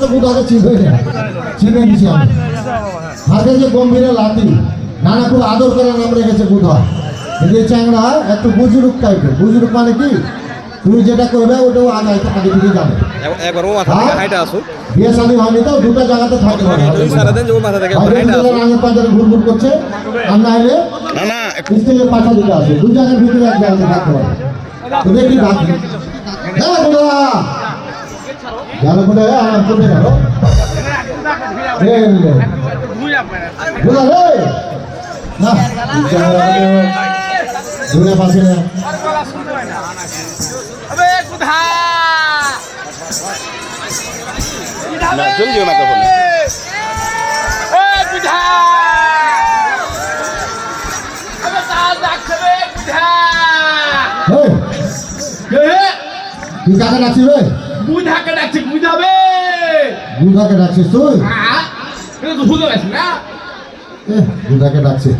তো বুধাকে চিনে দিছি আমি। হাতে যে গম্ভীর লাঠি, নানা খুব আদর করে নাম রেখেছে বুধা। কিন্তু এই চ্যাংড়া একটু বুজুর্গ টাইপের। বুজুর্গ মানে কি, তুমি যেটা করবে ওটাও আগে দিকে যাবে। একবার ও মাথা থেকে হাইটা আসুক, বিয়ে শাদী হয়নি তো দুটো জায়গাতে থাকে সারাদিন যে মাথা থেকে আগের পাঁচারে ঘুরঘুর করছে, আর না হলে স্টেজের পাঁচা দিকে আসে। দু জায়গার ভিতরে এক জায়গাতে থাকতে পারে। দেখি ডাকি জানো কোথায় আমার কোথায় গেল বুঝা রে না দূরে পাশে জলদি মাইক্রোফোন তুই কাকে ডাকছিস রে? বুধাকে ডাকছি, বুঝাবে বুধাকে ডাকছিস তুই? বুঝতে পারছি না বুধাকে ডাকছিস